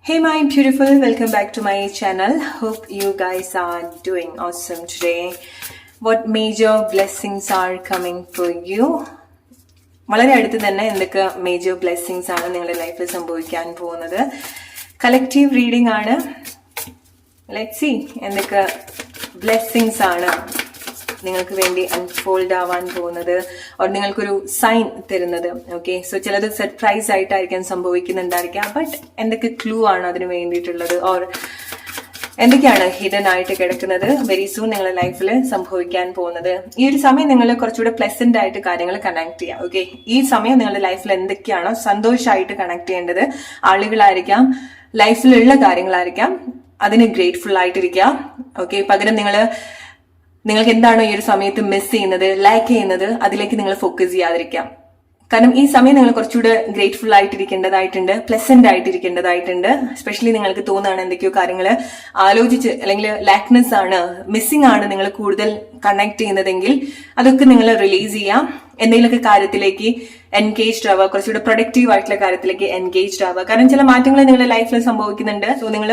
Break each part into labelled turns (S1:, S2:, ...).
S1: Hey my beautiful, welcome back to my channel. Hope you guys are doing awesome today. What major blessings are coming for you? വളരെ അടുത്ത് തന്നെ എന്തൊക്കെ major blessings ആണ് നിങ്ങളുടെ ലൈഫിൽ സംഭവിക്കാൻ പോകുന്നത്. കളക്റ്റീവ് റീഡിംഗ് ആണ്. ലെറ്റ്സ് സീ എന്തൊക്കെ ബ്ലെസ്സിങ്സ് ആണ് നിങ്ങൾക്ക് വേണ്ടി അൺഫോൾഡ് ആവാൻ പോകുന്നത്, ഓർ നിങ്ങൾക്കൊരു സൈൻ തരുന്നത്. ഓക്കെ, സോ ചിലത് സർപ്രൈസ് ആയിട്ടായിരിക്കാം സംഭവിക്കുന്നുണ്ടായിരിക്കാം, ബട്ട് എന്തൊക്കെ ക്ലൂ ആണ് അതിന് വേണ്ടിയിട്ടുള്ളത്, ഓർ എന്തൊക്കെയാണ് ഹിഡൻ ആയിട്ട് കിടക്കുന്നത് വെരി സൂൺ നിങ്ങളുടെ ലൈഫിൽ സംഭവിക്കാൻ പോകുന്നത്. ഈ ഒരു സമയം നിങ്ങൾ കുറച്ചുകൂടെ പ്ലസന്റ് ആയിട്ട് കാര്യങ്ങൾ കണക്ട് ചെയ്യാം. ഓക്കെ, ഈ സമയം നിങ്ങളുടെ ലൈഫിൽ എന്തൊക്കെയാണോ സന്തോഷമായിട്ട് കണക്ട് ചെയ്യേണ്ടത്, ആളുകളായിരിക്കാം, ലൈഫിലുള്ള കാര്യങ്ങളായിരിക്കാം, അതിന് ഗ്രേറ്റ്ഫുൾ ആയിട്ടിരിക്കുക. ഓക്കെ, പകരം നിങ്ങൾക്ക് എന്താണോ ഈ ഒരു സമയത്ത് മിസ് ചെയ്യുന്നത്, ലാക്ക് ചെയ്യുന്നത്, അതിലേക്ക് നിങ്ങൾ ഫോക്കസ് ചെയ്യാതിരിക്കാം. കാരണം ഈ സമയം നിങ്ങൾ കുറച്ചുകൂടെ ഗ്രേറ്റ്ഫുൾ ആയിട്ടിരിക്കേണ്ടതായിട്ടുണ്ട്, പ്ലസന്റ് ആയിട്ടിരിക്കേണ്ടതായിട്ടുണ്ട്. എസ്പെഷ്യലി നിങ്ങൾക്ക് തോന്നുകയാണ് എന്തൊക്കെയോ കാര്യങ്ങൾ ആലോചിച്ച്, അല്ലെങ്കിൽ ലാക്നെസ് ആണ്, മിസ്സിംഗ് ആണ് നിങ്ങൾ കൂടുതൽ കണക്ട് ചെയ്യുന്നതെങ്കിൽ അതൊക്കെ നിങ്ങൾ റിലീസ് ചെയ്യാം. എന്തെങ്കിലുമൊക്കെ കാര്യത്തിലേക്ക് എൻഗേജ്ഡ് ആവുക, കുറച്ചുകൂടെ പ്രൊഡക്റ്റീവ് ആയിട്ടുള്ള കാര്യത്തിലേക്ക് എൻഗേജ്ഡ് ആവുക. കാരണം ചില മാറ്റങ്ങൾ നിങ്ങളുടെ ലൈഫിൽ സംഭവിക്കുന്നുണ്ട്. സോ നിങ്ങൾ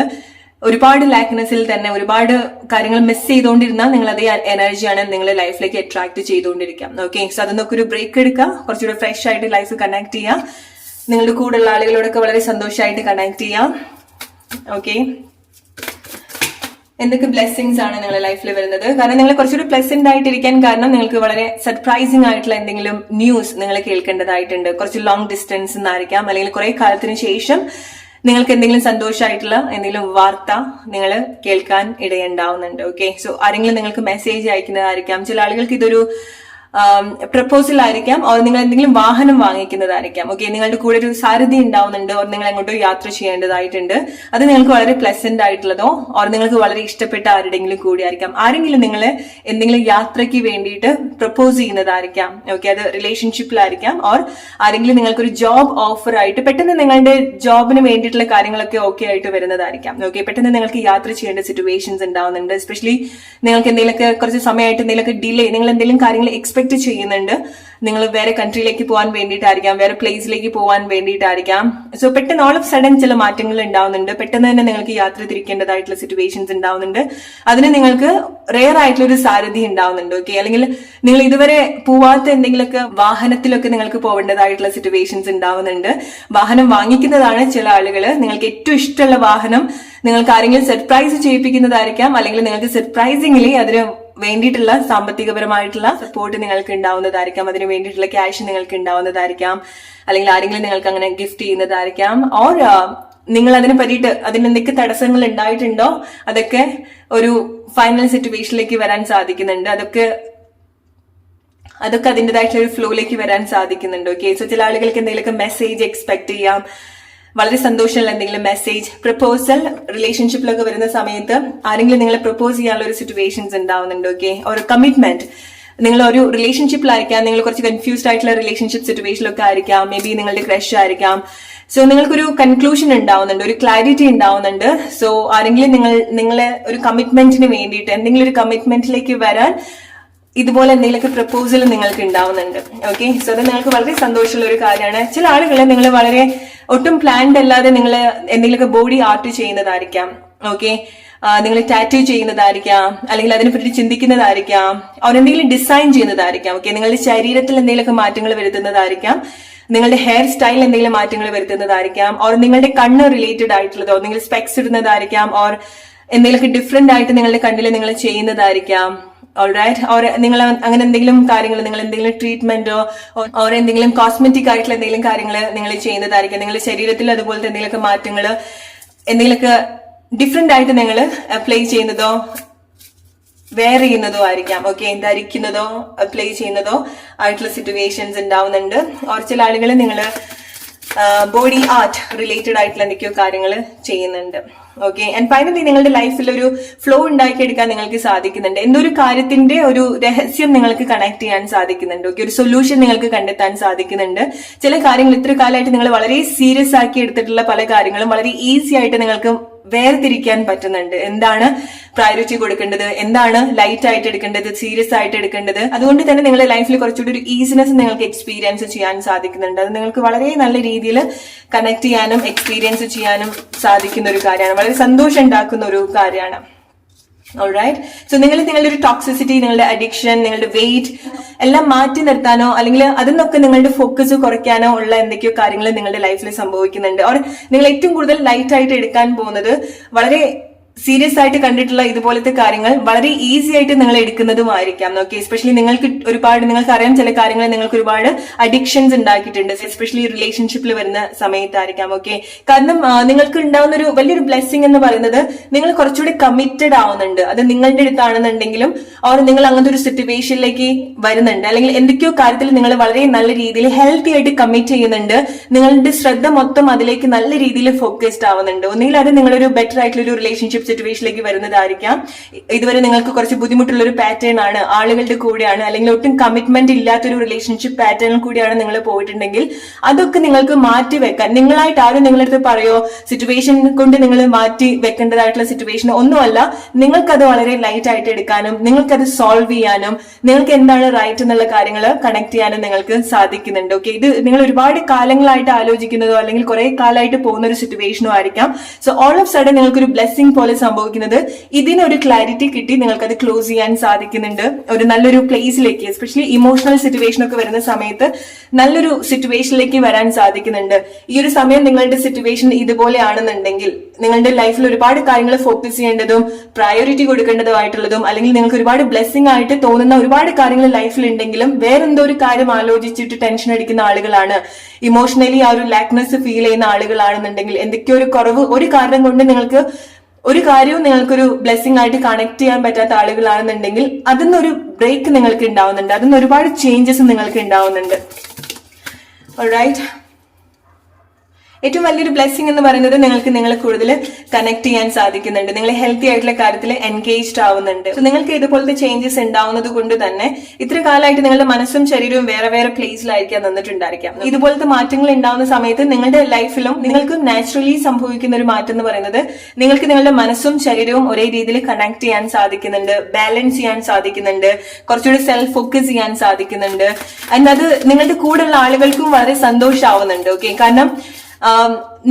S1: ഒരുപാട് ലാക്നെസ്സിൽ തന്നെ ഒരുപാട് കാര്യങ്ങൾ മിസ് ചെയ്തുകൊണ്ടിരുന്നാൽ നിങ്ങൾ അതേ എനർജിയാണ് നിങ്ങളുടെ ലൈഫിലേക്ക് അട്രാക്ട് ചെയ്തുകൊണ്ടിരിക്കാം. ഓക്കെ, സോ അതിനൊക്കെ ഒരു ബ്രേക്ക് എടുക്കുക, കുറച്ചുകൂടെ ഫ്രഷ് ആയിട്ട് ലൈഫ് കണക്ട് ചെയ്യാം, നിങ്ങളുടെ കൂടെയുള്ള ആളുകളോടൊക്കെ വളരെ സന്തോഷമായിട്ട് കണക്ട് ചെയ്യാം. ഓക്കെ, എന്തൊക്കെ ബ്ലെസ്സിങ്സ് ആണ് നിങ്ങളുടെ ലൈഫിൽ വരുന്നത്? കാരണം നിങ്ങൾ കുറച്ചുകൂടി പ്ലസന്റ് ആയിട്ടിരിക്കാൻ കാരണം നിങ്ങൾക്ക് വളരെ സർപ്രൈസിംഗ് ആയിട്ടുള്ള എന്തെങ്കിലും ന്യൂസ് നിങ്ങൾ കേൾക്കേണ്ടതായിട്ടുണ്ട്. കുറച്ച് ലോങ് ഡിസ്റ്റൻസ് എന്നായിരിക്കാം, അല്ലെങ്കിൽ കുറെ കാലത്തിന് ശേഷം നിങ്ങൾക്ക് എന്തെങ്കിലും സന്തോഷമായിട്ടുള്ള എന്തെങ്കിലും വാർത്ത നിങ്ങൾ കേൾക്കാൻ ഇടയുണ്ടാവുന്നുണ്ട്. ഓക്കെ, സോ ആരെങ്കിലും നിങ്ങൾക്ക് മെസ്സേജ് അയക്കുന്നതായിരിക്കാം, ചില ആളുകൾക്ക് ഇതൊരു പ്രപ്പോസൽ ആയിരിക്കാം, ഓർ നിങ്ങൾ എന്തെങ്കിലും വാഹനം വാങ്ങിക്കുന്നതായിരിക്കാം. ഓക്കെ, നിങ്ങളുടെ കൂടെ ഒരു സാരഥി ഉണ്ടാവുന്നുണ്ട്, ഓർ നിങ്ങൾ എങ്ങോട്ടോ യാത്ര ചെയ്യേണ്ടതായിട്ടുണ്ട്. അത് നിങ്ങൾക്ക് വളരെ പ്ലസന്റ് ആയിട്ടുള്ളതോ, ഓർ നിങ്ങൾക്ക് വളരെ ഇഷ്ടപ്പെട്ട ആരുടെങ്കിലും കൂടി ആയിരിക്കാം. ആരെങ്കിലും നിങ്ങളെ എന്തെങ്കിലും യാത്രയ്ക്ക് വേണ്ടിയിട്ട് പ്രപ്പോസ് ചെയ്യുന്നതായിരിക്കാം. ഓക്കെ, അത് റിലേഷൻഷിപ്പിലായിരിക്കാം, ഓർ ആരെങ്കിലും നിങ്ങൾക്കൊരു ജോബ് ഓഫർ ആയിട്ട് പെട്ടെന്ന് നിങ്ങളുടെ ജോബിന് വേണ്ടിയിട്ടുള്ള കാര്യങ്ങളൊക്കെ ഓക്കെ ആയിട്ട് വരുന്നതായിരിക്കാം. ഓക്കെ, പെട്ടെന്ന് നിങ്ങൾക്ക് യാത്ര ചെയ്യേണ്ട സിറ്റുവേഷൻസ് ഉണ്ടാവുന്നുണ്ട്. എസ്പെഷ്യലി നിങ്ങൾക്ക് എന്തെങ്കിലുമൊക്കെ കുറച്ച് സമയമായിട്ട് എന്തെങ്കിലുമൊക്കെ ഡിലേ, നിങ്ങൾ എന്തെങ്കിലും കാര്യങ്ങൾ എക്സ്പെക്ട് ചെയ്യുന്നുണ്ട്, നിങ്ങൾ വേറെ കൺട്രിയിലേക്ക് പോകാൻ വേണ്ടിയിട്ടായിരിക്കാം, വേറെ പ്ലേസിലേക്ക് പോകാൻ വേണ്ടിയിട്ടായിരിക്കാം. സോ പെട്ടെന്ന് ഓൾ ഓഫ് സഡൻ ചില മാറ്റങ്ങൾ ഉണ്ടാവുന്നുണ്ട്, പെട്ടെന്ന് തന്നെ നിങ്ങൾക്ക് യാത്ര തിരിക്കേണ്ടതായിട്ടുള്ള സിറ്റുവേഷൻസ് ഉണ്ടാവുന്നുണ്ട്. അതിന് നിങ്ങൾക്ക് റെയർ ആയിട്ടുള്ള ഒരു സാരഥി ഉണ്ടാവുന്നുണ്ട്. ഓക്കെ, അല്ലെങ്കിൽ നിങ്ങൾ ഇതുവരെ പോവാത്ത എന്തെങ്കിലുമൊക്കെ വാഹനത്തിലൊക്കെ നിങ്ങൾക്ക് പോകേണ്ടതായിട്ടുള്ള സിറ്റുവേഷൻസ് ഉണ്ടാവുന്നുണ്ട്. വാഹനം വാങ്ങിക്കുന്നതാണ് ചില ആളുകൾ. നിങ്ങൾക്ക് ഏറ്റവും ഇഷ്ടമുള്ള വാഹനം നിങ്ങൾക്ക് ആരെങ്കിലും സർപ്രൈസ് ചെയ്യിപ്പിക്കുന്നതായിരിക്കാം, അല്ലെങ്കിൽ നിങ്ങൾക്ക് സർപ്രൈസിംഗ്ലി അതിന് വേണ്ടിയിട്ടുള്ള സാമ്പത്തികപരമായിട്ടുള്ള സപ്പോർട്ട് നിങ്ങൾക്ക് ഉണ്ടാവുന്നതായിരിക്കാം, അതിന് വേണ്ടിയിട്ടുള്ള ക്യാഷ് നിങ്ങൾക്ക് ഉണ്ടാവുന്നതായിരിക്കാം, അല്ലെങ്കിൽ ആരെങ്കിലും നിങ്ങൾക്ക് അങ്ങനെ ഗിഫ്റ്റ് ചെയ്യുന്നതായിരിക്കാം. ഓർ നിങ്ങൾ അതിനെ പറ്റിയിട്ട് അതിന് എന്തൊക്കെ തടസ്സങ്ങൾ ഉണ്ടായിട്ടുണ്ടോ അതൊക്കെ ഒരു ഫൈനൽ സിറ്റുവേഷനിലേക്ക് വരാൻ സാധിക്കുന്നുണ്ട്. അതൊക്കെ അതിൻ്റെതായിട്ടുള്ള ഒരു ഫ്ലോയിലേക്ക് വരാൻ സാധിക്കുന്നുണ്ട്. ഓക്കെ, സോ ചില ആളുകൾക്ക് എന്തെങ്കിലുമൊക്കെ മെസ്സേജ് എക്സ്പെക്ട് ചെയ്യാം, വളരെ സന്തോഷമുള്ള എന്തെങ്കിലും മെസ്സേജ്, പ്രപ്പോസൽ. റിലേഷൻഷിപ്പിലൊക്കെ വരുന്ന സമയത്ത് ആരെങ്കിലും നിങ്ങളെ പ്രപ്പോസ് ചെയ്യാനുള്ള ഒരു സിറ്റുവേഷൻസ് ഉണ്ടാവുന്നുണ്ട്. ഓക്കെ, ഒരു കമ്മിറ്റ്മെന്റ്, നിങ്ങൾ ഒരു റിലേഷൻഷിപ്പിലായിരിക്കാം, നിങ്ങൾ കുറച്ച് കൺഫ്യൂസ്ഡ് ആയിട്ടുള്ള റിലേഷൻഷിപ്പ് സിറ്റുവേഷനിലൊക്കെ ആയിരിക്കാം, മേ ബി നിങ്ങളുടെ ക്രഷ് ആയിരിക്കാം. സോ നിങ്ങൾക്കൊരു കൺക്ലൂഷൻ ഉണ്ടാവുന്നുണ്ട്, ഒരു ക്ലാരിറ്റി ഉണ്ടാവുന്നുണ്ട്. സോ ആരെങ്കിലും നിങ്ങളെ ഒരു കമ്മിറ്റ്മെന്റിന് വേണ്ടിയിട്ട്, എന്തെങ്കിലും ഒരു കമ്മിറ്റ്മെന്റിലേക്ക് വരാൻ ഇതുപോലെ എന്തെങ്കിലുമൊക്കെ പ്രപ്പോസൽ നിങ്ങൾക്ക് ഉണ്ടാവുന്നുണ്ട്. ഓക്കെ, സോ അത് നിങ്ങൾക്ക് വളരെ സന്തോഷമുള്ള ഒരു കാര്യമാണ്. ചില ആളുകളെ നിങ്ങൾ വളരെ ഒട്ടും പ്ലാൻഡ് അല്ലാതെ നിങ്ങൾ എന്തെങ്കിലുമൊക്കെ ബോഡി ആർട്ട് ചെയ്യുന്നതായിരിക്കാം. ഓക്കെ, നിങ്ങൾ ടാറ്റൂ ചെയ്യുന്നതായിരിക്കാം, അല്ലെങ്കിൽ അതിനെപ്പറ്റി ചിന്തിക്കുന്നതായിരിക്കാം, അവർ എന്തെങ്കിലും ഡിസൈൻ ചെയ്യുന്നതായിരിക്കാം. ഓക്കെ, നിങ്ങളുടെ ശരീരത്തിൽ എന്തെങ്കിലുമൊക്കെ മാറ്റങ്ങൾ വരുത്തുന്നതായിരിക്കാം, നിങ്ങളുടെ ഹെയർ സ്റ്റൈൽ എന്തെങ്കിലും മാറ്റങ്ങൾ വരുത്തുന്നതായിരിക്കാം, ഓർ നിങ്ങളുടെ കണ്ണ് റിലേറ്റഡ് ആയിട്ടുള്ളതോ, നിങ്ങൾ സ്പെക്സ് ഇടുന്നതായിരിക്കാം, ഓർ എന്തെങ്കിലുമൊക്കെ ഡിഫറെന്റ് ആയിട്ട് നിങ്ങളുടെ കണ്ണിൽ നിങ്ങൾ ചെയ്യുന്നതായിരിക്കാം. ഓൾറൈറ്റ്, ഓർ നിങ്ങൾ അങ്ങനെ എന്തെങ്കിലും കാര്യങ്ങൾ, നിങ്ങൾ എന്തെങ്കിലും ട്രീറ്റ്മെന്റോ ഓർ എന്തെങ്കിലും കോസ്മെറ്റിക് ആയിട്ടുള്ള എന്തെങ്കിലും കാര്യങ്ങൾ നിങ്ങൾ ചെയ്യുന്നതായിരിക്കാം. നിങ്ങളുടെ ശരീരത്തിൽ അതുപോലത്തെ എന്തെങ്കിലുമൊക്കെ മാറ്റങ്ങൾ, എന്തെങ്കിലുമൊക്കെ ഡിഫറെന്റ് ആയിട്ട് നിങ്ങൾ അപ്ലൈ ചെയ്യുന്നതോ വെയർ ചെയ്യുന്നതോ ആയിരിക്കാം. ഓക്കെ, ധരിക്കുന്നതോ അപ്ലൈ ചെയ്യുന്നതോ ആയിട്ടുള്ള സിറ്റുവേഷൻസ് ഉണ്ടാവുന്നുണ്ട്. ഓർ ചില ആളുകൾ നിങ്ങൾ ബോഡി ആർട്ട് റിലേറ്റഡ് ആയിട്ടുള്ള എന്തൊക്കെയോ കാര്യങ്ങൾ ചെയ്യുന്നുണ്ട്. ഓക്കെ, ആൻഡ് ഫൈനലി നിങ്ങളുടെ ലൈഫിൽ ഒരു ഫ്ലോ ഉണ്ടാക്കിയെടുക്കാൻ നിങ്ങൾക്ക് സാധിക്കുന്നുണ്ട്. എന്തൊരു കാര്യത്തിന്റെ ഒരു രഹസ്യം നിങ്ങൾക്ക് കണക്ട് ചെയ്യാൻ സാധിക്കുന്നുണ്ട്. ഓക്കെ, ഒരു സൊല്യൂഷൻ നിങ്ങൾക്ക് കണ്ടെത്താൻ സാധിക്കുന്നുണ്ട്. ചില കാര്യങ്ങൾ ഇത്ര കാലമായിട്ട് നിങ്ങൾ വളരെ സീരിയസ് ആക്കി എടുത്തിട്ടുള്ള പല കാര്യങ്ങളും വളരെ ഈസി ആയിട്ട് നിങ്ങൾക്ക് വേർതിരിക്കാൻ പറ്റുന്നുണ്ട്. എന്താണ് പ്രയോറിറ്റി കൊടുക്കേണ്ടത്, എന്താണ് ലൈറ്റ് ആയിട്ട് എടുക്കേണ്ടത്, സീരിയസ് ആയിട്ട് എടുക്കേണ്ടത്. അതുകൊണ്ട് തന്നെ നിങ്ങളുടെ ലൈഫിൽ കുറച്ചുകൂടി ഒരു ഈസിനെസ് നിങ്ങൾക്ക് എക്സ്പീരിയൻസ് ചെയ്യാൻ സാധിക്കുന്നുണ്ട്. അത് നിങ്ങൾക്ക് വളരെ നല്ല രീതിയിൽ കണക്ട് ചെയ്യാനും എക്സ്പീരിയൻസ് ചെയ്യാനും സാധിക്കുന്ന ഒരു കാര്യമാണ്. വളരെ സന്തോഷം ഉണ്ടാക്കുന്ന ഒരു കാര്യമാണ്. ഓൾറൈറ്റ്, സോ നിങ്ങളുടെ ഒരു ടോക്സിസിറ്റി, നിങ്ങളുടെ അഡിക്ഷൻ, നിങ്ങളുടെ വെയിറ്റ് എല്ലാം മാറ്റി നിർത്താനോ അല്ലെങ്കിൽ അതിനൊക്കെ നിങ്ങളുടെ ഫോക്കസ് കുറയ്ക്കാനോ ഉള്ള എന്തൊക്കെയോ കാര്യങ്ങൾ നിങ്ങളുടെ ലൈഫിൽ സംഭവിക്കുന്നുണ്ട്. ഓർ നിങ്ങൾ ഏറ്റവും കൂടുതൽ ലൈറ്റ് ആയിട്ട് എടുക്കാൻ പോകുന്നത് വളരെ സീരിയസ് ആയിട്ട് കണ്ടിട്ടുള്ള ഇതുപോലത്തെ കാര്യങ്ങൾ വളരെ ഈസി ആയിട്ട് നിങ്ങൾ എടുക്കുന്നതുമായിരിക്കാം. ഓക്കെ, എസ്പെഷ്യലി നിങ്ങൾക്ക് അറിയാം ചില കാര്യങ്ങൾ നിങ്ങൾക്ക് ഒരുപാട് അഡിക്ഷൻസ് ഉണ്ടാക്കിയിട്ടുണ്ട്, എസ്പെഷ്യലി റിലേഷൻഷിപ്പിൽ വരുന്ന സമയത്തായിരിക്കാം. ഓക്കെ, കാരണം നിങ്ങൾക്ക് ഉണ്ടാവുന്ന ഒരു വലിയൊരു ബ്ലെസ്സിങ് എന്ന് പറയുന്നത് നിങ്ങൾ കുറച്ചുകൂടി കമ്മിറ്റഡ് ആവുന്നുണ്ട്. അത് നിങ്ങളുടെ അടുത്താണെന്നുണ്ടെങ്കിലും ഓർ നിങ്ങൾ അങ്ങനത്തെ ഒരു സിറ്റുവേഷനിലേക്ക് വരുന്നുണ്ട്, അല്ലെങ്കിൽ എന്തൊക്കെയോ കാര്യത്തിൽ നിങ്ങൾ വളരെ നല്ല രീതിയിൽ ഹെൽത്തി ആയിട്ട് കമ്മിറ്റ് ചെയ്യുന്നുണ്ട്. നിങ്ങളുടെ ശ്രദ്ധ മൊത്തം അതിലേക്ക് നല്ല രീതിയിൽ ഫോക്കസ്ഡ് ആവുന്നുണ്ട്. ഒന്നുകിൽ അത് നിങ്ങളൊരു ബെറ്റർ ആയിട്ടുള്ള ഒരു റിലേഷൻഷിപ്പ് സിറ്റുവേഷനിലേക്ക് വരുന്നതായിരിക്കാം. ഇതുവരെ നിങ്ങൾക്ക് കുറച്ച് ബുദ്ധിമുട്ടുള്ള ഒരു പാറ്റേൺ ആണ്, ആളുകളുടെ കൂടെയാണ്, അല്ലെങ്കിൽ ഒട്ടും കമ്മിറ്റ്മെന്റ് ഇല്ലാത്തൊരു റിലേഷൻഷിപ്പ് പാറ്റേണിൽ കൂടിയാണ് നിങ്ങൾ പോയിട്ടുണ്ടെങ്കിൽ അതൊക്കെ നിങ്ങൾക്ക് മാറ്റി വെക്കാൻ, നിങ്ങളായിട്ട് ആരും നിങ്ങളടുത്ത് പറയോ സിറ്റുവേഷൻ കൊണ്ട് നിങ്ങൾ മാറ്റി വെക്കേണ്ടതായിട്ടുള്ള സിറ്റുവേഷൻ ഒന്നുമല്ല. നിങ്ങൾക്കത് വളരെ ലൈറ്റ് ആയിട്ട് എടുക്കാനും നിങ്ങൾക്കത് സോൾവ് ചെയ്യാനും നിങ്ങൾക്ക് എന്താണ് റൈറ്റ് എന്നുള്ള കാര്യങ്ങൾ കണക്ട് ചെയ്യാനും നിങ്ങൾക്ക് സാധിക്കുന്നുണ്ട്. ഓക്കെ, ഇത് നിങ്ങൾ ഒരുപാട് കാലങ്ങളായിട്ട് ആലോചിക്കുന്നതോ അല്ലെങ്കിൽ കുറെ കാലമായിട്ട് പോകുന്ന ഒരു സിറ്റുവേഷനോ ആയിരിക്കാം. സോ ഓൾ ഓഫ് സഡൻ നിങ്ങൾക്കൊരു ബ്ലെസ്സിംഗ് പോലെ സംഭവിക്കുന്നത് ഇതിനൊരു ക്ലാരിറ്റി കിട്ടി നിങ്ങൾക്ക് അത് ക്ലോസ് ചെയ്യാൻ സാധിക്കുന്നുണ്ട്. ഒരു നല്ലൊരു പ്ലേസിലേക്ക്, എസ്പെഷ്യലി ഇമോഷണൽ സിറ്റുവേഷൻ ഒക്കെ വരുന്ന സമയത്ത് നല്ലൊരു സിറ്റുവേഷനിലേക്ക് വരാൻ സാധിക്കുന്നുണ്ട്. ഈ ഒരു സമയം നിങ്ങളുടെ സിറ്റുവേഷൻ ഇതുപോലെയാണെന്നുണ്ടെങ്കിൽ നിങ്ങളുടെ ലൈഫിൽ ഒരുപാട് കാര്യങ്ങൾ ഫോക്കസ് ചെയ്യേണ്ടതും പ്രയോറിറ്റി കൊടുക്കേണ്ടതുമായിട്ടുള്ളതും അല്ലെങ്കിൽ നിങ്ങൾക്ക് ഒരുപാട് ബ്ലെസ്സിംഗ് ആയിട്ട് തോന്നുന്ന ഒരുപാട് കാര്യങ്ങൾ ലൈഫിൽ ഉണ്ടെങ്കിലും വേറെന്തോ ഒരു കാര്യം ആലോചിച്ചിട്ട് ടെൻഷൻ അടിക്കുന്ന ആളുകളാണ്, ഇമോഷണലി ആ ഒരു ലാക്നെസ് ഫീൽ ചെയ്യുന്ന ആളുകളാണെന്നുണ്ടെങ്കിൽ, എന്തൊക്കെയോ ഒരു കുറവ് ഒരു കാരണം കൊണ്ട് നിങ്ങൾക്ക് ഒരു കാര്യവും നിങ്ങൾക്കൊരു ബ്ലെസ്സിംഗ് ആയിട്ട് കണക്ട് ചെയ്യാൻ പറ്റാത്ത ആളുകളാണെന്നുണ്ടെങ്കിൽ അതിന്നൊരു ബ്രേക്ക് നിങ്ങൾക്ക് ഉണ്ടാവുന്നുണ്ട്, അതിന്ന് ഒരുപാട് ചേഞ്ചസ് നിങ്ങൾക്ക് ഉണ്ടാവുന്നുണ്ട്. ഓൾറൈറ്റ്, ഏറ്റവും വലിയൊരു ബ്ലെസ്സിംഗ് എന്ന് പറയുന്നത് നിങ്ങൾക്ക് നിങ്ങളെ കൂടുതൽ കണക്ട് ചെയ്യാൻ സാധിക്കുന്നുണ്ട്, നിങ്ങൾ ഹെൽത്തി ആയിട്ടുള്ള കാര്യത്തിൽ എൻഗേജ്ഡ് ആവുന്നുണ്ട്. സോ നിങ്ങൾക്ക് ഇതുപോലത്തെ ചേഞ്ചസ് ഉണ്ടാവുന്നത് കൊണ്ട് തന്നെ ഇത്ര കാലമായിട്ട് നിങ്ങളുടെ മനസ്സും ശരീരവും വേറെ വേറെ പ്ലേസിലായിരിക്കാം നിന്നിട്ടുണ്ടായിരിക്കാം. ഇതുപോലത്തെ മാറ്റങ്ങൾ ഉണ്ടാവുന്ന സമയത്ത് നിങ്ങളുടെ ലൈഫിലും നിങ്ങൾക്ക് നാച്ചുറലി സംഭവിക്കുന്ന ഒരു മാറ്റം എന്ന് പറയുന്നത് നിങ്ങൾക്ക് നിങ്ങളുടെ മനസ്സും ശരീരവും ഒരേ രീതിയിൽ കണക്ട് ചെയ്യാൻ സാധിക്കുന്നുണ്ട്, ബാലൻസ് ചെയ്യാൻ സാധിക്കുന്നുണ്ട്, കുറച്ചുകൂടി സെൽഫ് ഫോക്കസ് ചെയ്യാൻ സാധിക്കുന്നുണ്ട്. ആൻഡ് അത് നിങ്ങളുടെ കൂടെയുള്ള ആളുകൾക്കും വളരെ സന്തോഷമാവുന്നുണ്ട്. ഓക്കെ, കാരണം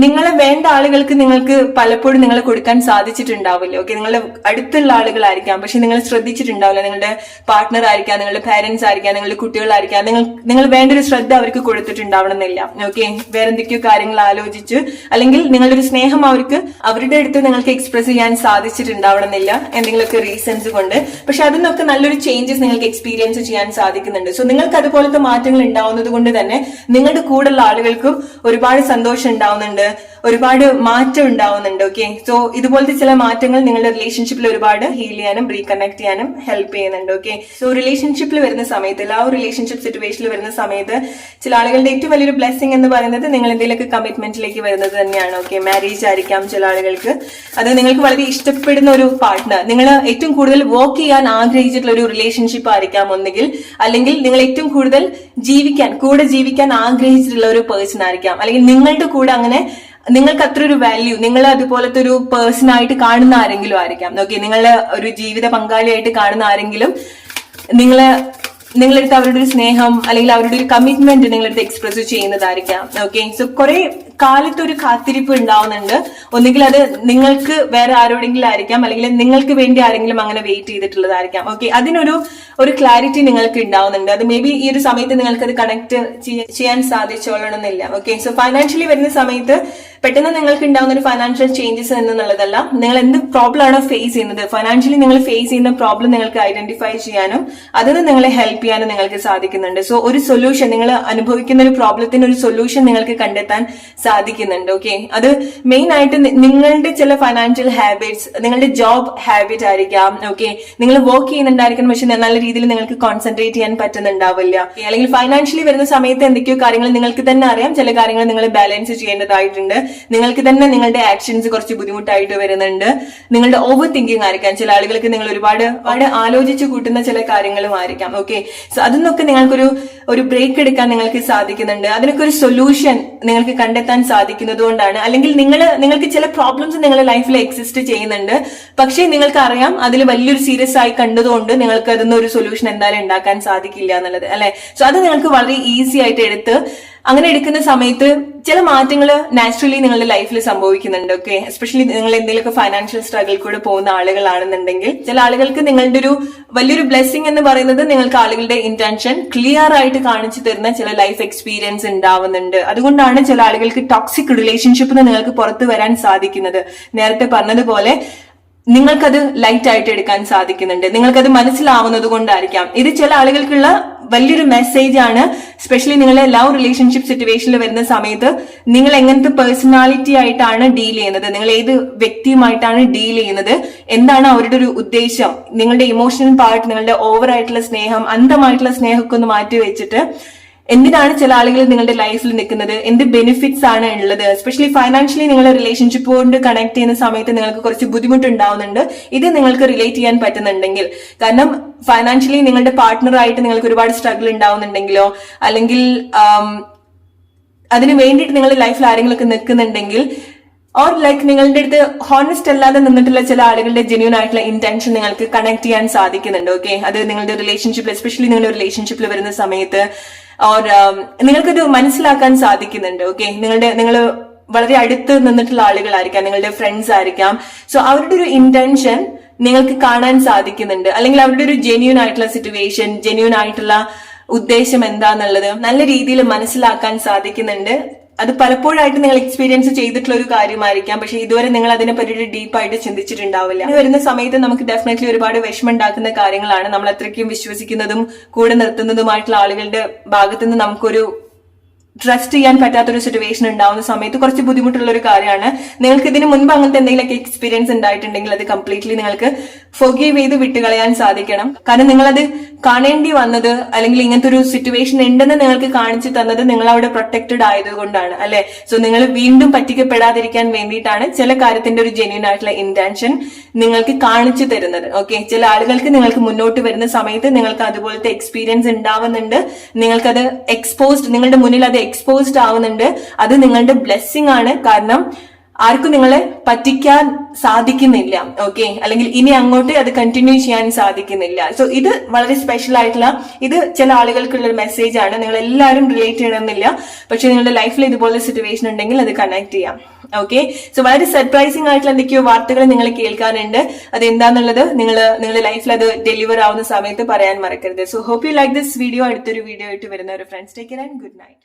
S1: നിങ്ങളെ വേണ്ട ആളുകൾക്ക് നിങ്ങൾക്ക് പലപ്പോഴും നിങ്ങളെ കൊടുക്കാൻ സാധിച്ചിട്ടുണ്ടാവില്ല. ഓക്കെ, നിങ്ങളുടെ അടുത്തുള്ള ആളുകളായിരിക്കാം, പക്ഷെ നിങ്ങൾ ശ്രദ്ധിച്ചിട്ടുണ്ടാവില്ല. നിങ്ങളുടെ പാർട്ട്ണർ ആയിരിക്കാം, നിങ്ങളുടെ പാരന്റ്സ് ആയിരിക്കാം, നിങ്ങളുടെ കുട്ടികളായിരിക്കാം, നിങ്ങൾ വേണ്ട ഒരു ശ്രദ്ധ അവർക്ക് കൊടുത്തിട്ടുണ്ടാവണമെന്നില്ല. ഓക്കെ, വേറെ എന്തൊക്കെയോ കാര്യങ്ങൾ ആലോചിച്ച് അല്ലെങ്കിൽ നിങ്ങളുടെ ഒരു സ്നേഹം അവർക്ക് അവരുടെ അടുത്ത് നിങ്ങൾക്ക് എക്സ്പ്രസ് ചെയ്യാൻ സാധിച്ചിട്ടുണ്ടാവണമെന്നില്ല, എന്തെങ്കിലുമൊക്കെ റീസൺസ് കൊണ്ട്. പക്ഷെ അതിനൊക്കെ നല്ലൊരു ചേഞ്ചസ് നിങ്ങൾക്ക് എക്സ്പീരിയൻസ് ചെയ്യാൻ സാധിക്കുന്നുണ്ട്. സോ നിങ്ങൾക്ക് അതുപോലത്തെ മാറ്റങ്ങൾ ഉണ്ടാവുന്നത് കൊണ്ട് തന്നെ നിങ്ങളുടെ കൂടെയുള്ള ആളുകൾക്കും ഒരുപാട് സന്തോഷം ഉണ്ടാവുന്നുണ്ട്, ഒരുപാട് മാറ്റം ഉണ്ടാവുന്നുണ്ട്. ഓക്കെ, സോ ഇതുപോലത്തെ ചില മാറ്റങ്ങൾ നിങ്ങളുടെ റിലേഷൻഷിപ്പിൽ ഒരുപാട് ഹീൽ ചെയ്യാനും റീകണക്ട് ചെയ്യാനും ഹെൽപ്പ് ചെയ്യുന്നുണ്ട്. ഓക്കെ, സോ റിലേഷൻഷിപ്പിൽ വരുന്ന സമയത്ത്, ആ റിലേഷൻഷിപ്പ് സിറ്റുവേഷനിൽ വരുന്ന സമയത്ത് ചില ആളുകളുടെ ഏറ്റവും വലിയൊരു ബ്ലെസ്സിംഗ് എന്ന് പറയുന്നത് നിങ്ങൾ എന്തെങ്കിലുമൊക്കെ കമ്മിറ്റ്മെന്റിലേക്ക് വരുന്നത് തന്നെയാണ്. ഓക്കെ, മാരേജ് ആയിരിക്കാം ചില ആളുകൾക്ക്, അത് നിങ്ങൾക്ക് വളരെ ഇഷ്ടപ്പെടുന്ന ഒരു പാർട്ട്ണർ, നിങ്ങൾ ഏറ്റവും കൂടുതൽ വർക്ക് ചെയ്യാൻ ആഗ്രഹിച്ചിട്ടുള്ള ഒരു റിലേഷൻഷിപ്പ് ആയിരിക്കാം ഒന്നുകിൽ, അല്ലെങ്കിൽ നിങ്ങൾ ഏറ്റവും കൂടുതൽ കൂടെ ജീവിക്കാൻ ആഗ്രഹിച്ചിട്ടുള്ള ഒരു പേഴ്സൺ ആയിരിക്കാം, അല്ലെങ്കിൽ നിങ്ങളുടെ കൂടെ അങ്ങനെ നിങ്ങൾക്ക് അത്ര ഒരു വാല്യൂ, നിങ്ങൾ അതുപോലത്തെ ഒരു പേഴ്സൺ ആയിട്ട് കാണുന്ന ആരെങ്കിലും ആയിരിക്കാം. ഓക്കെ, നിങ്ങളുടെ ഒരു ജീവിത പങ്കാളിയായിട്ട് കാണുന്ന ആരെങ്കിലും നിങ്ങളടുത്ത് അവരുടെ ഒരു സ്നേഹം അല്ലെങ്കിൽ അവരുടെ ഒരു കമ്മിറ്റ്മെന്റ് നിങ്ങളടുത്ത് എക്സ്പ്രസ് ചെയ്യുന്നതായിരിക്കാം. ഓക്കെ, സോ കുറെ കാലത്ത് ഒരു കാത്തിരിപ്പ് ഉണ്ടാവുന്നുണ്ട്. ഒന്നുകിൽ അത് നിങ്ങൾക്ക് വേറെ ആരോടെങ്കിലും ആയിരിക്കാം, അല്ലെങ്കിൽ നിങ്ങൾക്ക് വേണ്ടി ആരെങ്കിലും അങ്ങനെ വെയിറ്റ് ചെയ്തിട്ടുള്ളതായിരിക്കാം. ഓക്കെ, അതിനൊരു ക്ലാരിറ്റി നിങ്ങൾക്ക് ഉണ്ടാവുന്നുണ്ട്. അത് മേ ബി ഈ ഒരു സമയത്ത് നിങ്ങൾക്ക് അത് കണക്ട് ചെയ്യാൻ സാധിച്ചോളണമെന്നില്ല. ഓക്കെ, സോ ഫൈനാൻഷ്യലി വരുന്ന സമയത്ത് പെട്ടെന്ന് നിങ്ങൾക്ക് ഉണ്ടാവുന്ന ഒരു ഫൈനാൻഷ്യൽ ചേഞ്ചസ് എന്നുള്ളതല്ല, നിങ്ങൾ എന്ത് പ്രോബ്ലം ആണോ ഫേസ് ചെയ്യുന്നത്, ഫൈനാൻഷ്യലി നിങ്ങൾ ഫേസ് ചെയ്യുന്ന പ്രോബ്ലം നിങ്ങൾക്ക് ഐഡന്റിഫൈ ചെയ്യാനും അതിന് നിങ്ങളെ ഹെൽപ്പ് ചെയ്യാനും നിങ്ങൾക്ക് സാധിക്കുന്നുണ്ട്. സോ ഒരു സൊല്യൂഷൻ, നിങ്ങൾ അനുഭവിക്കുന്ന ഒരു പ്രോബ്ലത്തിന് ഒരു സൊല്യൂഷൻ നിങ്ങൾക്ക് കണ്ടെത്താൻ സാധിക്കുന്നുണ്ട്. ഓക്കെ, അത് മെയിൻ ആയിട്ട് നിങ്ങളുടെ ചില ഫൈനാൻഷ്യൽ ഹാബിറ്റ്സ്, നിങ്ങളുടെ ജോബ് ഹാബിറ്റ് ആയിരിക്കാം. ഓക്കെ, നിങ്ങൾ വർക്ക് ചെയ്യുന്നുണ്ടായിരിക്കണം, പക്ഷെ നല്ല രീതിയിൽ നിങ്ങൾക്ക് കോൺസെൻട്രേറ്റ് ചെയ്യാൻ പറ്റുന്നുണ്ടാവില്ല. അല്ലെങ്കിൽ ഫൈനാൻഷ്യലി വരുന്ന സമയത്ത് എന്തൊക്കെയോ കാര്യങ്ങൾ നിങ്ങൾക്ക് തന്നെ അറിയാം, ചില കാര്യങ്ങൾ നിങ്ങൾ ബാലൻസ് ചെയ്യേണ്ടതായിട്ടുണ്ട്, നിങ്ങൾക്ക് തന്നെ നിങ്ങളുടെ ആക്ഷൻസ് കുറച്ച് ബുദ്ധിമുട്ടായിട്ട് വരുന്നുണ്ട്, നിങ്ങളുടെ ഓവർ തിങ്കിങ് ആയിരിക്കാം. ചില ആളുകൾക്ക് നിങ്ങൾ ഒരുപാട് ആലോചിച്ച് കൂട്ടുന്ന ചില കാര്യങ്ങളും ആയിരിക്കാം. ഓക്കെ, സോ അതിനൊക്കെ നിങ്ങൾക്കൊരു ബ്രേക്ക് എടുക്കാൻ നിങ്ങൾക്ക് സാധിക്കുന്നുണ്ട്, അതിനൊക്കെ ഒരു സൊല്യൂഷൻ നിങ്ങൾക്ക് കണ്ടെത്താൻ എടുക്കാൻ സാധിക്കുന്നത് കൊണ്ടാണ്. അല്ലെങ്കിൽ നിങ്ങൾക്ക് ചില പ്രോബ്ലംസ് നിങ്ങളുടെ ലൈഫിൽ എക്സിസ്റ്റ് ചെയ്യുന്നുണ്ട്, പക്ഷേ നിങ്ങൾക്ക് അറിയാം അതിൽ വലിയൊരു സീരിയസ് ആയി കണ്ടതുകൊണ്ട് നിങ്ങൾക്ക് അതിന് ഒരു സൊല്യൂഷൻ എന്തായാലും ഉണ്ടാക്കാൻ സാധിക്കില്ല എന്നുള്ളത്, അല്ലെ? സോ അത് നിങ്ങൾക്ക് വളരെ ഈസി ആയിട്ട് എടുത്ത് അങ്ങനെ എടുക്കുന്ന സമയത്ത് ചില മാറ്റങ്ങൾ നാച്ചുറലി നിങ്ങളുടെ ലൈഫിൽ സംഭവിക്കുന്നുണ്ട്. ഓക്കെ, എസ്പെഷ്യലി നിങ്ങൾ എന്തെങ്കിലുമൊക്കെ ഫൈനാൻഷ്യൽ സ്ട്രഗിൾ കൂടെ പോകുന്ന ആളുകളാണെന്നുണ്ടെങ്കിൽ ചില ആളുകൾക്ക് നിങ്ങളുടെ ഒരു വലിയൊരു ബ്ലെസ്സിങ് എന്ന് പറയുന്നത് നിങ്ങൾക്ക് ആളുകളുടെ ഇന്റൻഷൻ ക്ലിയർ ആയിട്ട് കാണിച്ചു തരുന്ന ചില ലൈഫ് എക്സ്പീരിയൻസ് ഉണ്ടാവുന്നുണ്ട്. അതുകൊണ്ടാണ് ചില ആളുകൾക്ക് ടോക്സിക് റിലേഷൻഷിപ്പിൽ നിന്ന് നിങ്ങൾക്ക് പുറത്തു വരാൻ സാധിക്കുന്നത്. നേരത്തെ പറഞ്ഞതുപോലെ നിങ്ങൾക്കത് ലൈറ്റ് ആയിട്ട് എടുക്കാൻ സാധിക്കുന്നുണ്ട്, നിങ്ങൾക്കത് മനസ്സിലാവുന്നത് കൊണ്ടായിരിക്കാം. ഇത് ചില ആളുകൾക്കുള്ള വലിയൊരു മെസ്സേജ് ആണ്. സ്പെഷ്യലി നിങ്ങളെ ലവ് റിലേഷൻഷിപ്പ് സിറ്റുവേഷനിൽ വരുന്ന സമയത്ത് നിങ്ങൾ എങ്ങനത്തെ പേഴ്സണാലിറ്റി ആയിട്ടാണ് ഡീൽ ചെയ്യുന്നത്, നിങ്ങൾ ഏത് വ്യക്തിയുമായിട്ടാണ് ഡീൽ ചെയ്യുന്നത്, എന്താണ് അവരുടെ ഒരു ഉദ്ദേശം, നിങ്ങളുടെ ഇമോഷണൽ പാർട്ട്, നിങ്ങളുടെ ഓവർ ആയിട്ടുള്ള സ്നേഹം, അന്ധമായിട്ടുള്ള സ്നേഹമൊക്കെ ഒന്ന് മാറ്റി വെച്ചിട്ട് എന്തിനാണ് ചില ആളുകൾ നിങ്ങളുടെ ലൈഫിൽ നിൽക്കുന്നത്, എന്ത് ബെനിഫിറ്റ്സ് ആണ് ഉള്ളത്. എസ്പെഷ്യലി ഫൈനാൻഷ്യലി നിങ്ങളുടെ റിലേഷൻഷിപ്പ് കൊണ്ട് കണക്ട് ചെയ്യുന്ന സമയത്ത് നിങ്ങൾക്ക് കുറച്ച് ബുദ്ധിമുട്ടുണ്ടാവുന്നുണ്ട്. ഇത് നിങ്ങൾക്ക് റിലേറ്റ് ചെയ്യാൻ പറ്റുന്നുണ്ടെങ്കിൽ, കാരണം ഫൈനാൻഷ്യലി നിങ്ങളുടെ പാർട്ട്ണറായിട്ട് നിങ്ങൾക്ക് ഒരുപാട് സ്ട്രഗിൾ ഉണ്ടാവുന്നുണ്ടെങ്കിലോ അല്ലെങ്കിൽ അതിന് വേണ്ടിയിട്ട് നിങ്ങളുടെ ലൈഫിൽ ആരെങ്കിലും ഒക്കെ നിൽക്കുന്നുണ്ടെങ്കിൽ, ഓർ ലൈക്ക് നിങ്ങളുടെ അടുത്ത് ഹോണസ്റ്റ് അല്ലാതെ നിന്നിട്ടുള്ള ചില ആളുകളുടെ ജെന്യൂൻ ആയിട്ടുള്ള ഇന്റൻഷൻ നിങ്ങൾക്ക് കണക്ട് ചെയ്യാൻ സാധിക്കുന്നുണ്ട്. ഓക്കെ, അത് നിങ്ങളുടെ റിലേഷൻഷിപ്പിൽ, എസ്പെഷ്യലി നിങ്ങളുടെ റിലേഷൻഷിപ്പിൽ വരുന്ന സമയത്ത് ഓർ നിങ്ങൾക്കത് മനസ്സിലാക്കാൻ സാധിക്കുന്നുണ്ട്. ഓക്കെ, നിങ്ങൾ വളരെ അടുത്ത് നിന്നിട്ടുള്ള ആളുകളായിരിക്കാം, നിങ്ങളുടെ ഫ്രണ്ട്സ് ആയിരിക്കാം. സോ അവരുടെ ഒരു ഇന്റൻഷൻ നിങ്ങൾക്ക് കാണാൻ സാധിക്കുന്നുണ്ട്, അല്ലെങ്കിൽ അവരുടെ ഒരു ജെന്യൂൻ ആയിട്ടുള്ള സിറ്റുവേഷൻ, ജെന്യൂൻ ആയിട്ടുള്ള ഉദ്ദേശം എന്താന്നുള്ളത് നല്ല രീതിയിൽ മനസ്സിലാക്കാൻ സാധിക്കുന്നുണ്ട്. അത് പലപ്പോഴായിട്ട് നിങ്ങൾ എക്സ്പീരിയൻസ് ചെയ്തിട്ടുള്ള ഒരു കാര്യമായിരിക്കാം, പക്ഷെ ഇതുവരെ നിങ്ങൾ അതിനെ പറ്റിയിട്ട് ഡീപ്പായിട്ട് ചിന്തിച്ചിട്ടുണ്ടാവില്ല. വരുന്ന സമയത്ത് നമുക്ക് ഡെഫിനറ്റ്ലി ഒരുപാട് വിഷമം ഉണ്ടാക്കുന്ന കാര്യങ്ങളാണ്. നമ്മൾ അത്രയ്ക്കും വിശ്വസിക്കുന്നതും കൂടെ നിർത്തുന്നതുമായിട്ടുള്ള ആളുകളുടെ ഭാഗത്തുനിന്ന് നമുക്കൊരു ട്രസ്റ്റ് ചെയ്യാൻ പറ്റാത്തൊരു സിറ്റുവേഷൻ ഉണ്ടാവുന്ന സമയത്ത് കുറച്ച് ബുദ്ധിമുട്ടുള്ള ഒരു കാര്യമാണ്. നിങ്ങൾക്ക് ഇതിന് മുൻപ് അങ്ങനത്തെ എന്തെങ്കിലുമൊക്കെ എക്സ്പീരിയൻസ് ഉണ്ടായിട്ടുണ്ടെങ്കിൽ അത് കംപ്ലീറ്റ്ലി നിങ്ങൾക്ക് ഫൊഗീവ് ചെയ്ത് വിട്ടുകളയാൻ സാധിക്കണം. കാരണം നിങ്ങളത് കാണേണ്ടി വന്നത്, അല്ലെങ്കിൽ ഇങ്ങനത്തെ ഒരു സിറ്റുവേഷൻ ഉണ്ടെന്ന് നിങ്ങൾക്ക് കാണിച്ചു തന്നത് നിങ്ങൾ അവിടെ പ്രൊട്ടക്റ്റഡ് ആയതുകൊണ്ടാണ്, അല്ലെ? സോ നിങ്ങൾ വീണ്ടും പറ്റിക്കപ്പെടാതിരിക്കാൻ വേണ്ടിയിട്ടാണ് ചില കാര്യത്തിന്റെ ഒരു ജെന്യൂൻ ആയിട്ടുള്ള ഇന്റൻഷൻ നിങ്ങൾക്ക് കാണിച്ചു തരുന്നത്. ഓക്കെ, ചില ആളുകൾക്ക് നിങ്ങൾക്ക് മുന്നോട്ട് വരുന്ന സമയത്ത് നിങ്ങൾക്ക് അതുപോലത്തെ എക്സ്പീരിയൻസ് ഉണ്ടാവുന്നുണ്ട്, നിങ്ങൾക്കത് എക്സ്പോസ്ഡ്, നിങ്ങളുടെ മുന്നിൽ അത് എക്സ്പോസ്ഡ് ആവുന്നുണ്ട്. അത് നിങ്ങളുടെ ബ്ലെസ്സിങ് ആണ്. കാരണം ആർക്കും നിങ്ങളെ പറ്റിക്കാൻ സാധിക്കുന്നില്ല. ഓക്കെ, അല്ലെങ്കിൽ ഇനി അങ്ങോട്ട് അത് കണ്ടിന്യൂ ചെയ്യാൻ സാധിക്കുന്നില്ല. സോ ഇത് വളരെ സ്പെഷ്യൽ ആയിട്ടുള്ള, ഇത് ചില ആളുകൾക്കുള്ള ഒരു മെസ്സേജ് ആണ്. നിങ്ങൾ എല്ലാവരും റിലേറ്റ് ചെയ്യണമെന്നില്ല, പക്ഷെ നിങ്ങളുടെ ലൈഫിൽ ഇതുപോലെ സിറ്റുവേഷൻ ഉണ്ടെങ്കിൽ അത് കണക്ട് ചെയ്യാം. ഓക്കെ, സോ വളരെ സർപ്രൈസിംഗ് ആയിട്ടുള്ള എന്തൊക്കെയോ വാർത്തകൾ നിങ്ങൾ കേൾക്കാനുണ്ട്. അത് എന്താന്നുള്ളത് നിങ്ങളുടെ ലൈഫിൽ അത് ഡെലിവർ ആവുന്ന സമയത്ത് പറയാൻ മറക്കരുത്. So hope you like this video. അടുത്തൊരു വീഡിയോ ആയിട്ട് വരുന്ന ഒരു friends, take care and good night.